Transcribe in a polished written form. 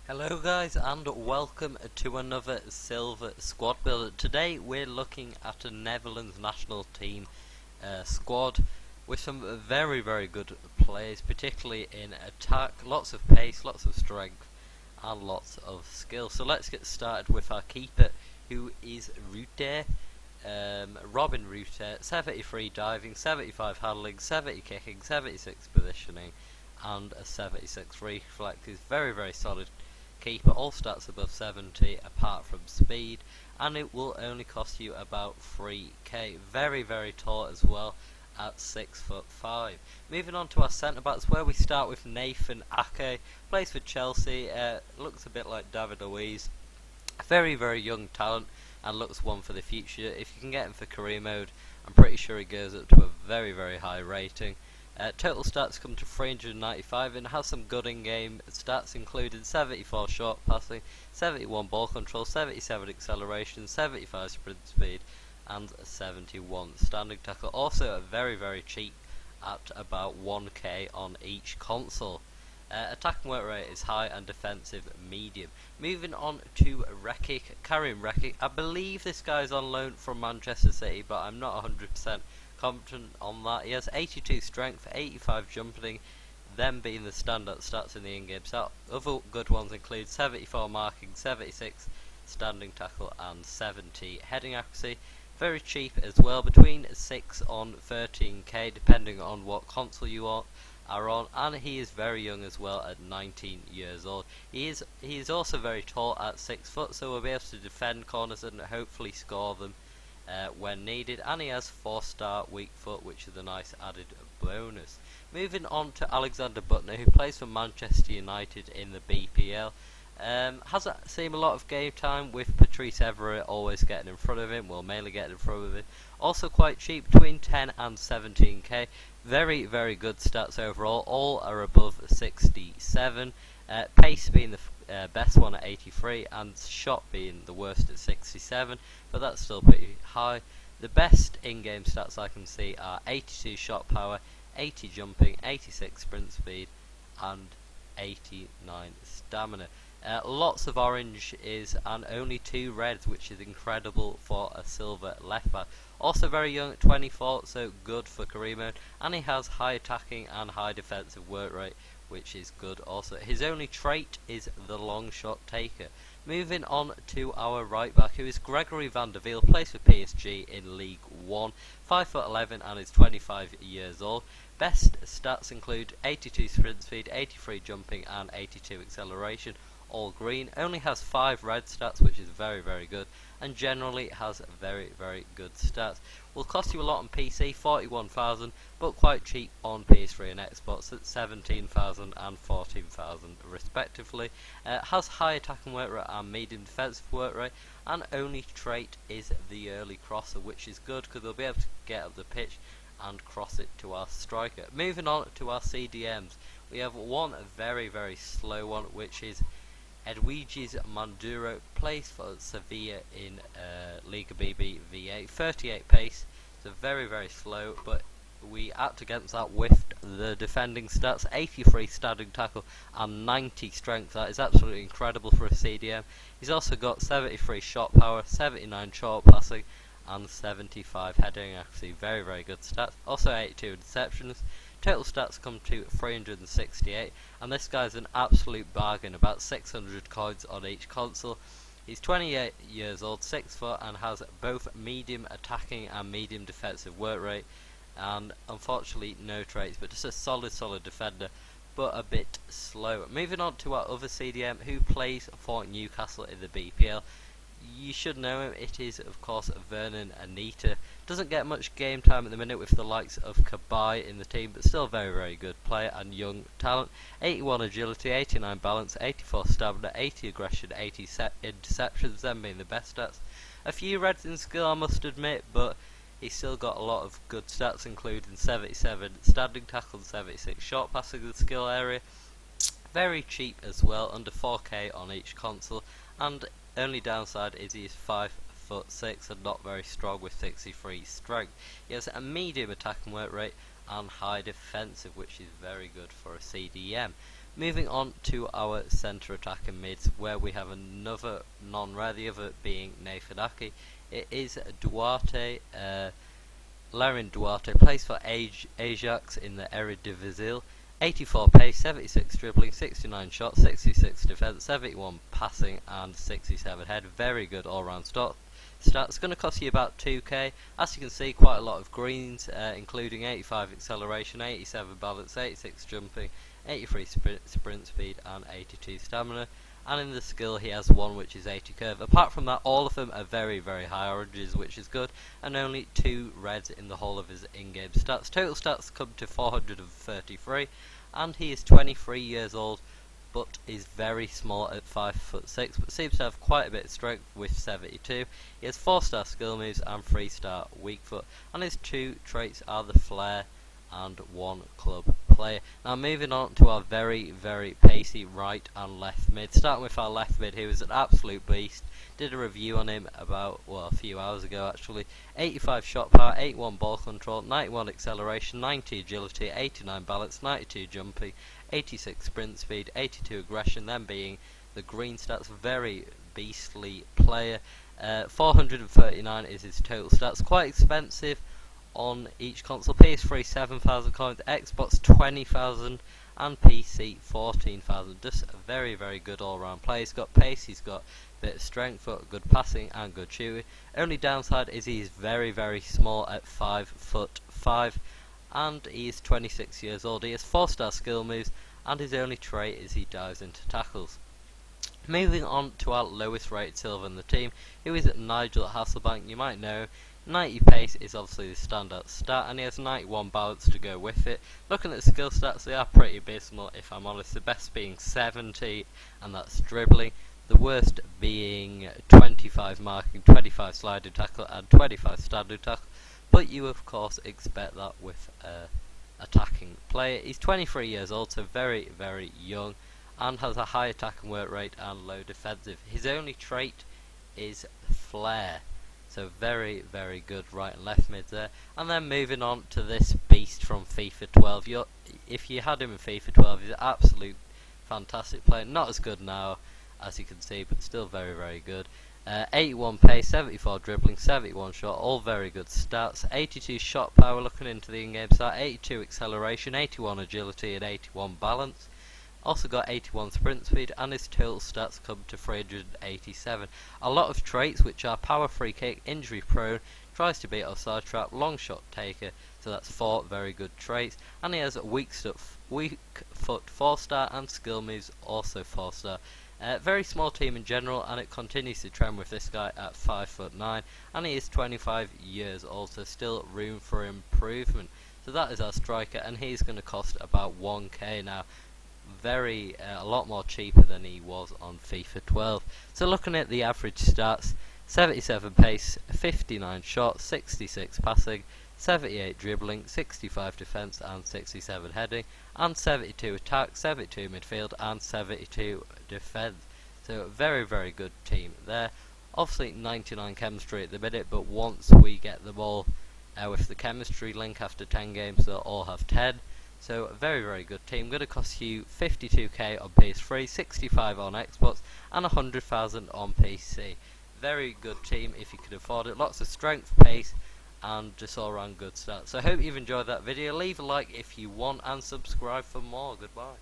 Hello guys and welcome to another Silver Squad Builder. Today we're looking at a Netherlands national team squad with some very good players, particularly in attack. Lots of pace, lots of strength and lots of skill. So let's get started with our keeper, who is Rutte. Robin Rutte, 73 diving, 75 handling, 70 kicking, 76 positioning and a 76 reflex. He's very solid keeper, all stats above 70 apart from speed, and it will only cost you about 3k. Very tall as well at 6'5". Moving on to our centre backs, where we start with Nathan Ake. Plays for Chelsea, looks a bit like David Luiz. Very young talent and looks one for the future. If you can get him for career mode, I'm pretty sure he goes up to a very high rating. Total stats come to 395 and has some good in-game stats, including 74 short passing, 71 ball control, 77 acceleration, 75 sprint speed and 71 standing tackle. Also very cheap at about 1k on each console. Attacking work rate is high and defensive medium. Moving on to Rekic, Karim Rekic. I believe this guy's on loan from Manchester City, but I'm not 100% confident on that. He has 82 strength, 85 jumping, them being the standard stats in the in-game stat. Other good ones include 74 marking, 76 standing tackle and 70 heading accuracy. Very cheap as well, between 6 on 13k depending on what console you are on, and he is very young as well at 19 years old. He is also very tall at 6 foot, so we'll be able to defend corners and hopefully score them when needed, and he has 4-star weak foot, which is a nice added bonus. Moving on to Alexander Butner, who plays for Manchester United in the BPL. Hasn't seen a lot of game time, with Patrice Evra always getting in front of him, well, mainly getting in front of him. Also quite cheap, between 10 and 17k. Very good stats overall, all are above 67. Pace being the best one at 83 and shot being the worst at 67, but that's still pretty high. The best in-game stats I can see are 82 shot power, 80 jumping, 86 sprint speed and 89 stamina. Lots of orange and only 2 reds, which is incredible for a silver left back. Also very young at 24, so good for career mode, and he has high attacking and high defensive work rate, which is good also. His only trait is the long shot taker. Moving on to our right back, who is Gregory van der Wiel, plays for PSG in League 1, 5'11" and is 25 years old. Best stats include 82 sprint speed, 83 jumping and 82 acceleration, all green. Only has 5 red stats, which is very good, and generally has very good stats. Will cost you a lot on PC, 41,000, but quite cheap on PS3 and Xbox at 17,000 and 14,000 respectively. Has high attacking work rate and medium defensive work rate, and only trait is the early crosser, which is good because they'll be able to get up the pitch and cross it to our striker. Moving on to our CDMs, we have one very slow one, which is Edwiges Manduro, plays for Sevilla in Liga BBVA, 38 pace, so very slow, but we act against that with the defending stats, 83 standing tackle and 90 strength. That is absolutely incredible for a CDM. He's also got 73 shot power, 79 short passing and 75 heading accuracy. Very good stats. Also 82 interceptions. Total stats come to 368, and this guy's an absolute bargain, about 600 coins on each console. He's 28 years old, 6 foot, and has both medium attacking and medium defensive work rate, and unfortunately no traits, but just a solid defender, but a bit slow. Moving on to our other CDM, who plays for Newcastle in the BPL. You should know him, it is of course Vernon Anita. Doesn't get much game time at the minute with the likes of Kabai in the team, but still very good player and young talent. 81 agility, 89 balance, 84 stamina, 80 aggression, 80 interceptions, them being the best stats. A few reds in skill, I must admit, but he's still got a lot of good stats, including 77 standing tackle and 76 short passing in the skill area. Very cheap as well, under 4k on each console, and only downside is he's 5'6" and not very strong with 63 strength. He has a medium attacking work rate and high defensive, which is very good for a CDM. Moving on to our centre attacking mids, where we have another non-rare, the other being Nathan Ake. It is Duarte, Larin Duarte, plays for Ajax in the Eredivisie. 84 pace, 76 dribbling, 69 shots, 66 defence, 71 passing and 67 head. Very good all-round stats. Going to cost you about 2k. As you can see, quite a lot of greens, including 85 acceleration, 87 balance, 86 jumping, 83 sprint speed and 82 stamina. And in the skill he has one which is 80 curve. Apart from that, all of them are very high oranges, which is good, and only 2 reds in the whole of his in-game stats. Total stats come to 433, and he is 23 years old, but is very small at 5'6", but seems to have quite a bit of strength with 72. He has 4-star skill moves and 3-star weak foot, and his 2 traits are the flair and 1 club player. Now moving on to our very pacey right and left mid. Starting with our left mid, who is an absolute beast. Did a review on him about, well, a few hours ago actually. 85 shot power, 81 ball control, 91 acceleration, 90 agility, 89 balance, 92 jumping, 86 sprint speed, 82 aggression, then being the green stats. Very beastly player. 439 is his total stats. Quite expensive on each console. PS3 7,000 coins, Xbox 20,000 and PC 14,000. Just a very good all round player. He's got pace, he's got a bit of strength, good passing and good shooting. Only downside is he's very small at 5'5", and he is 26 years old. He has 4-star skill moves, and his only trait is he dives into tackles. Moving on to our lowest rated silver in the team, who is Nigel Hasselbank. You might know 90 pace is obviously the standout stat, and he has 91 balance to go with it. Looking at the skill stats, they are pretty abysmal if I'm honest. The best being 70, and that's dribbling. The worst being 25 marking, 25 sliding tackle and 25 standing tackle. But you of course expect that with attacking player. He's 23 years old, so very young, and has a high attacking work rate and low defensive. His only trait is flair. So very good right and left mid there. And then moving on to this beast from FIFA 12. If you had him in FIFA 12, he's an absolute fantastic player. Not as good now, as you can see, but still very good. 81 pace, 74 dribbling, 71 shot, all very good stats. 82 shot power, looking into the in-game stat, 82 acceleration, 81 agility and 81 balance. Also got 81 sprint speed, and his total stats come to 387. A lot of traits, which are power, free kick, injury prone, tries to beat offside trap, long shot taker, so that's 4 very good traits. And he has a weak foot 4-star, and skill moves also 4-star. Very small team in general, and it continues to trend with this guy at 5'9", and he is 25 years old, so still room for improvement. So that is our striker, and he's going to cost about 1k now. A lot more cheaper than he was on FIFA 12. So looking at the average stats, 77 pace, 59 shot, 66 passing, 78 dribbling, 65 defence and 67 heading, and 72 attack, 72 midfield and 72 defence. So a very good team there. Obviously 99 chemistry at the minute, but once we get them all with the chemistry link after 10 games, they'll all have 10. So a very good team. Going to cost you 52k on PS3, 65 on Xbox, and 100,000 on PC. Very good team if you can afford it. Lots of strength, pace, and just all around good stats. So I hope you've enjoyed that video. Leave a like if you want, and subscribe for more. Goodbye.